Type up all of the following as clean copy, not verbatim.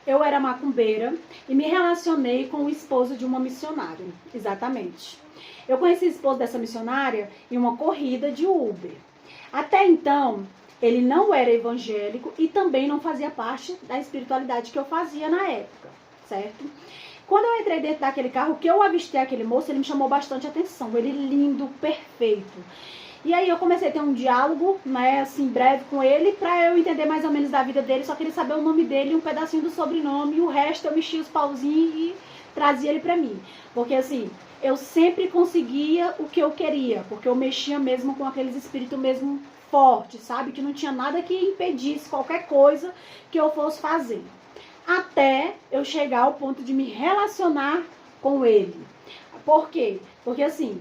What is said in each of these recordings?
eu era macumbeira e me relacionei com o esposo de uma missionária. Exatamente. Eu conheci o esposo dessa missionária em uma corrida de Uber. Até então, ele não era evangélico e também não fazia parte da espiritualidade que eu fazia na época, certo? Quando eu entrei dentro daquele carro, que eu avistei aquele moço, ele me chamou bastante atenção. Ele lindo, perfeito. E aí eu comecei a ter um diálogo, né, assim, breve com ele, pra eu entender mais ou menos da vida dele. Só queria saber o nome dele, um pedacinho do sobrenome, e o resto eu mexia os pauzinhos e trazia ele pra mim. Porque assim, eu sempre conseguia o que eu queria, porque eu mexia mesmo com aqueles espíritos mesmo fortes, sabe? Que não tinha nada que impedisse qualquer coisa que eu fosse fazer. Até eu chegar ao ponto de me relacionar com ele. Por quê? Porque assim,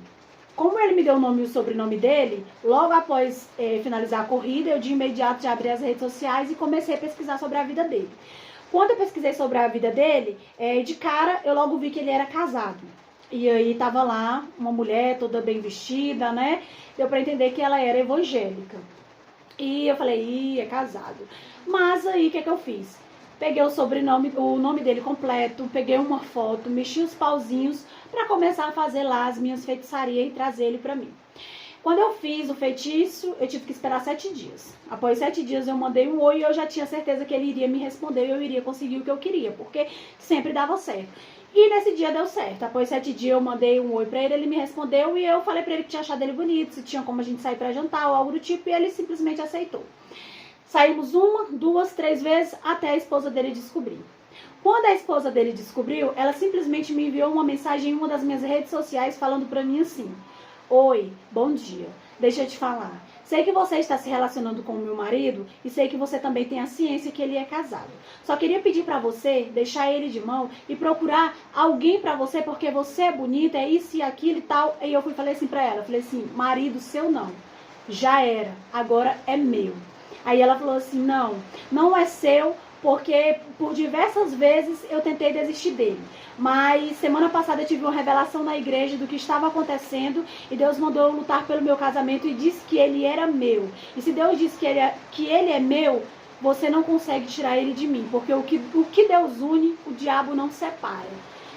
como ele me deu o nome e o sobrenome dele, logo após finalizar a corrida, eu de imediato já abri as redes sociais e comecei a pesquisar sobre a vida dele. Quando eu pesquisei sobre a vida dele, de cara eu logo vi que ele era casado. E aí tava lá uma mulher toda bem vestida, né? Deu pra entender que ela era evangélica. E eu falei, é casado. Mas aí o que eu fiz? Peguei o sobrenome, o nome dele completo, peguei uma foto, mexi os pauzinhos para começar a fazer lá as minhas feitiçarias e trazer ele para mim. Quando eu fiz o feitiço, eu tive que esperar 7 dias. Após 7 dias eu mandei um oi e eu já tinha certeza que ele iria me responder e eu iria conseguir o que eu queria, porque sempre dava certo. E nesse dia deu certo. Após 7 dias eu mandei um oi pra ele me respondeu e eu falei pra ele que tinha achado ele bonito, se tinha como a gente sair pra jantar ou algo do tipo, e ele simplesmente aceitou. Saímos 1, 2, 3 vezes até a esposa dele descobrir. Quando a esposa dele descobriu, ela simplesmente me enviou uma mensagem em uma das minhas redes sociais falando pra mim assim: oi, bom dia, deixa eu te falar. Sei que você está se relacionando com o meu marido e sei que você também tem a ciência que ele é casado. Só queria pedir pra você deixar ele de mão e procurar alguém pra você porque você é bonita, é isso e aquilo e tal. E eu falei assim pra ela, falei assim, marido seu não, já era, agora é meu. Aí ela falou assim, não é seu, porque por diversas vezes eu tentei desistir dele. Mas semana passada eu tive uma revelação na igreja do que estava acontecendo e Deus mandou eu lutar pelo meu casamento e disse que ele era meu. E se Deus disse que ele é meu, você não consegue tirar ele de mim, porque o que Deus une, o diabo não separa.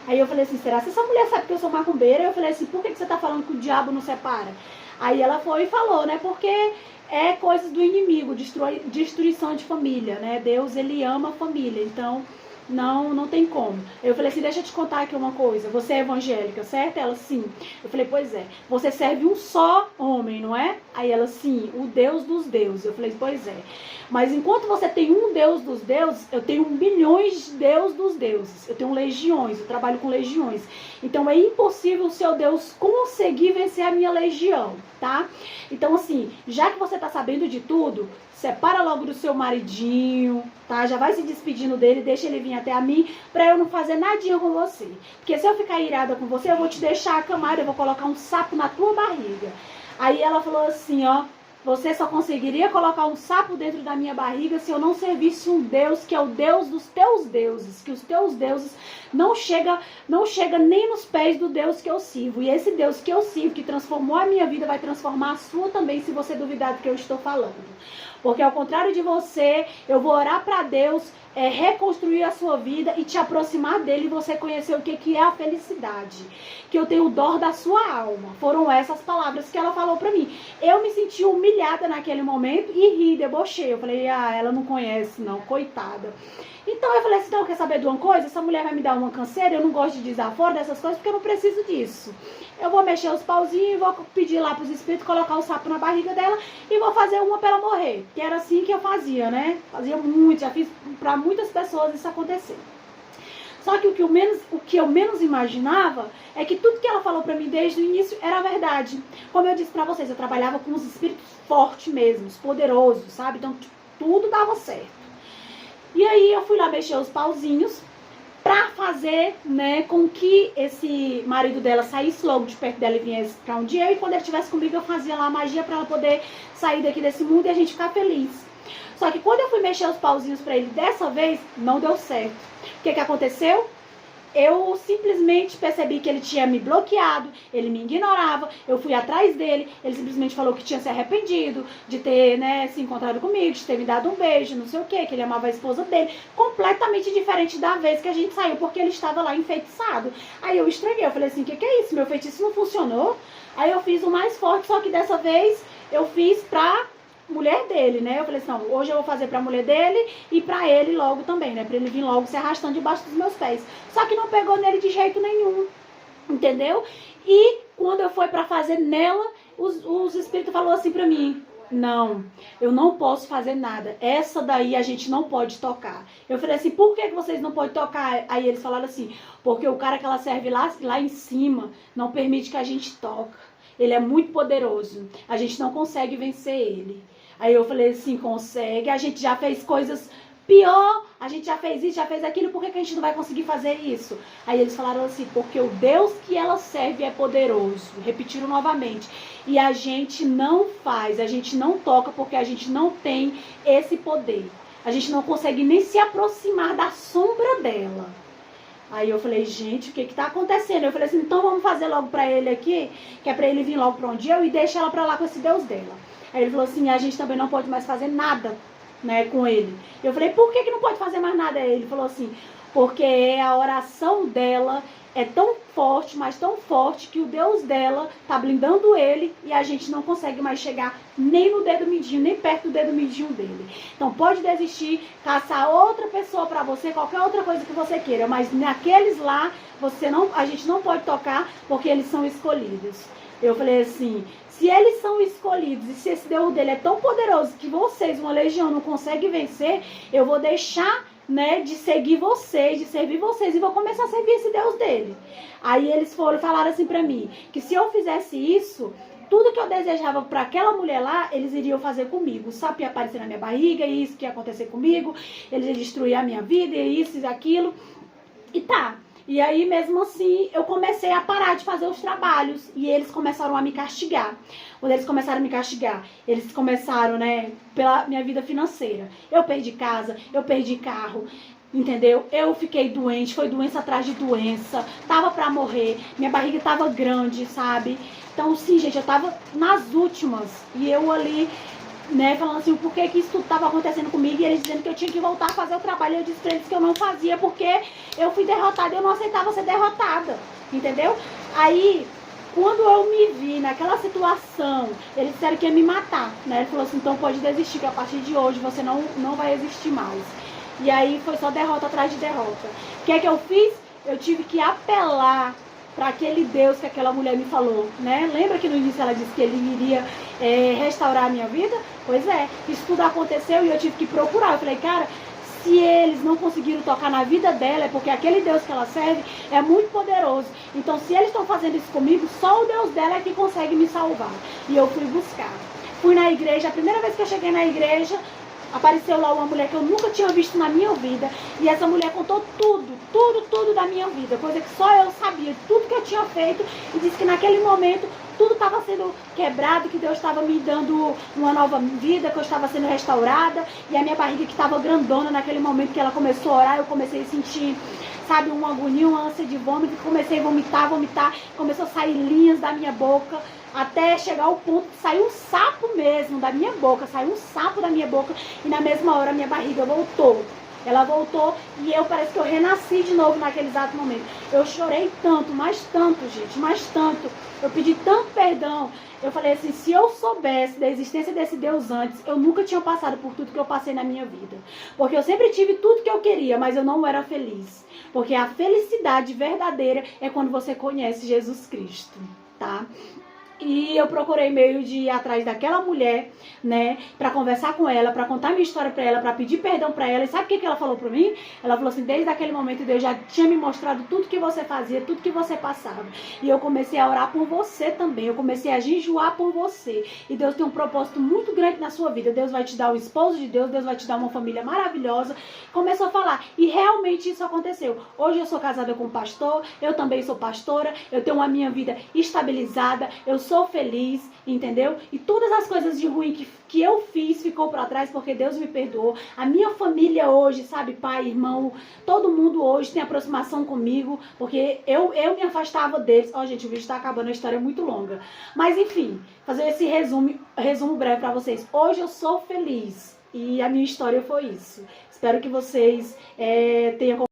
Aí eu falei assim, será que essa mulher sabe que eu sou macumbeira? Eu falei assim, por que você está falando que o diabo não separa? Aí ela foi e falou, né, porque é coisas do inimigo, destruição de família, né? Deus, ele ama a família, então não tem como. Eu falei assim, deixa eu te contar aqui uma coisa, você é evangélica, certo? Ela, sim. Eu falei, pois é, você serve um só homem, não é? Aí ela, sim, o Deus dos deuses. Eu falei, pois é. Mas enquanto você tem um Deus dos deuses, eu tenho milhões de Deus dos deuses. Eu tenho legiões, eu trabalho com legiões. Então é impossível o seu Deus conseguir vencer a minha legião, tá? Então assim, já que você tá sabendo de tudo, separa logo do seu maridinho, tá? Já vai se despedindo dele, deixa ele vir até a mim, pra eu não fazer nadinha com você. Porque se eu ficar irada com você, eu vou te deixar acamada, eu vou colocar um sapo na tua barriga. Aí ela falou assim, ó, você só conseguiria colocar um sapo dentro da minha barriga se eu não servisse um Deus que é o Deus dos teus deuses, que os teus deuses não chega nem nos pés do Deus que eu sirvo. E esse Deus que eu sirvo, que transformou a minha vida, vai transformar a sua também, se você duvidar do que eu estou falando. Porque ao contrário de você, eu vou orar para Deus reconstruir a sua vida e te aproximar dele e você conhecer o que é a felicidade. Que eu tenho dor da sua alma. Foram essas palavras que ela falou pra mim. Eu me senti humilhada naquele momento e ri, debochei. Eu falei, ela não conhece não, coitada. Então eu falei assim, então quer saber de uma coisa? Essa mulher vai me dar uma canseira, eu não gosto de desaforo dessas coisas porque eu não preciso disso. Eu vou mexer os pauzinhos e vou pedir lá pros espíritos colocar o sapo na barriga dela e vou fazer uma pra ela morrer. Que era assim que eu fazia, né? Fazia muito, já fiz pra muitas pessoas isso acontecer. Só que o que eu menos imaginava é que tudo que ela falou pra mim desde o início era verdade. Como eu disse pra vocês, eu trabalhava com os espíritos fortes mesmo, poderosos, sabe? Então tudo dava certo. E aí eu fui lá mexer os pauzinhos pra fazer, né, com que esse marido dela saísse logo de perto dela e viesse pra onde eu, e quando ele estivesse comigo eu fazia lá a magia pra ela poder sair daqui desse mundo e a gente ficar feliz. Só que quando eu fui mexer os pauzinhos pra ele dessa vez, não deu certo. O que aconteceu? eu simplesmente percebi que ele tinha me bloqueado, ele me ignorava, eu fui atrás dele, ele simplesmente falou que tinha se arrependido de ter, né, se encontrado comigo, de ter me dado um beijo, não sei o que ele amava a esposa dele, completamente diferente da vez que a gente saiu, porque ele estava lá enfeitiçado. Aí eu estranhei, eu falei assim, que é isso? Meu feitiço não funcionou? Aí eu fiz o mais forte, só que dessa vez eu fiz pra mulher dele, né? Eu falei assim, não, hoje eu vou fazer pra mulher dele e pra ele logo também, né? Pra ele vir logo se arrastando debaixo dos meus pés. Só que não pegou nele de jeito nenhum, entendeu? E quando eu fui pra fazer nela, os espíritos falaram assim pra mim, não, eu não posso fazer nada. Essa daí a gente não pode tocar. Eu falei assim, por que vocês não podem tocar? Aí eles falaram assim, porque o cara que ela serve lá em cima não permite que a gente toque. Ele é muito poderoso. A gente não consegue vencer ele. Aí eu falei assim, consegue. A gente já fez coisas pior. A gente já fez isso, já fez aquilo. Por que a gente não vai conseguir fazer isso? Aí eles falaram assim, porque o Deus que ela serve é poderoso. Repetiram novamente. E a gente não faz, a gente não toca porque a gente não tem esse poder. A gente não consegue nem se aproximar da sombra dela. Aí eu falei, gente, o que tá acontecendo? Eu falei assim, então vamos fazer logo pra ele aqui, que é pra ele vir logo pra onde eu e deixar ela pra lá com esse Deus dela. Aí ele falou assim, a gente também não pode mais fazer nada, né, com ele. Eu falei, por que não pode fazer mais nada? Aí ele falou assim, porque a oração dela é tão forte, mas tão forte, que o Deus dela tá blindando ele e a gente não consegue mais chegar nem no dedo mindinho, nem perto do dedo mindinho dele. Então pode desistir, caçar outra pessoa pra você, qualquer outra coisa que você queira, mas naqueles lá, a gente não pode tocar porque eles são escolhidos. Eu falei assim, se eles são escolhidos e se esse Deus dele é tão poderoso que vocês, uma legião, não conseguem vencer, eu vou deixar, né, de seguir vocês, de servir vocês e vou começar a servir esse Deus dele. Aí eles falaram assim pra mim, que se eu fizesse isso, tudo que eu desejava para aquela mulher lá, eles iriam fazer comigo. O sapo ia aparecer na minha barriga, e isso que ia acontecer comigo, eles iam destruir a minha vida, e isso e aquilo. E tá. E aí, mesmo assim, eu comecei a parar de fazer os trabalhos. E eles começaram a me castigar. Quando eles começaram a me castigar, eles começaram, né, pela minha vida financeira. Eu perdi casa, eu perdi carro, entendeu? Eu fiquei doente, foi doença atrás de doença. Tava pra morrer, minha barriga tava grande, sabe? Então, sim, gente, eu tava nas últimas. E eu ali, né, falando assim, por que isso tudo estava acontecendo comigo, e eles dizendo que eu tinha que voltar a fazer o trabalho, e eu disse pra eles que eu não fazia, porque eu fui derrotada, eu não aceitava ser derrotada, entendeu? Aí, quando eu me vi naquela situação, eles disseram que ia me matar, né, ele falou assim, então pode desistir, que a partir de hoje você não vai existir mais. E aí foi só derrota atrás de derrota. O que é que eu fiz? Eu tive que apelar para aquele Deus que aquela mulher me falou, né? Lembra que no início ela disse que ele iria restaurar a minha vida? Pois é, isso tudo aconteceu e eu tive que procurar. Eu falei, cara, se eles não conseguiram tocar na vida dela, é porque aquele Deus que ela serve é muito poderoso. Então, se eles estão fazendo isso comigo, só o Deus dela é que consegue me salvar. E eu fui buscar. Fui na igreja, a primeira vez que eu cheguei na igreja, apareceu lá uma mulher que eu nunca tinha visto na minha vida. E essa mulher contou tudo da minha vida. Coisa que só eu sabia, tudo que eu tinha feito. E disse que naquele momento tudo estava sendo quebrado, que Deus estava me dando uma nova vida, que eu estava sendo restaurada. E a minha barriga que estava grandona naquele momento que ela começou a orar, eu comecei a sentir, sabe, uma agonia, uma ânsia de vômito. Comecei a vomitar. Começou a sair linhas da minha boca. Até chegar ao ponto que saiu um sapo mesmo da minha boca. Saiu um sapo da minha boca. E na mesma hora a minha barriga voltou. Ela voltou e parece que eu renasci de novo naquele exato momento. Eu chorei tanto, mas tanto, gente, mas tanto. Eu pedi tanto perdão. Eu falei assim, se eu soubesse da existência desse Deus antes, eu nunca tinha passado por tudo que eu passei na minha vida. Porque eu sempre tive tudo que eu queria, mas eu não era feliz. Porque a felicidade verdadeira é quando você conhece Jesus Cristo, tá? E eu procurei meio de ir atrás daquela mulher, né, pra conversar com ela, pra contar minha história pra ela, pra pedir perdão pra ela. E sabe o que ela falou pra mim? Ela falou assim, desde aquele momento Deus já tinha me mostrado tudo que você fazia, tudo que você passava. E eu comecei a orar por você também, eu comecei a jejuar por você. E Deus tem um propósito muito grande na sua vida. Deus vai te dar o esposo de Deus, Deus vai te dar uma família maravilhosa. Começou a falar, e realmente isso aconteceu. Hoje eu sou casada com um pastor, eu também sou pastora, eu tenho a minha vida estabilizada, eu sou feliz, entendeu? E todas as coisas de ruim que eu fiz ficou para trás porque Deus me perdoou. A minha família hoje, sabe, pai, irmão, todo mundo hoje tem aproximação comigo, porque eu me afastava deles. Ó, gente, o vídeo tá acabando, a história é muito longa. Mas enfim, fazer esse resumo breve para vocês. Hoje eu sou feliz e a minha história foi isso. Espero que vocês tenham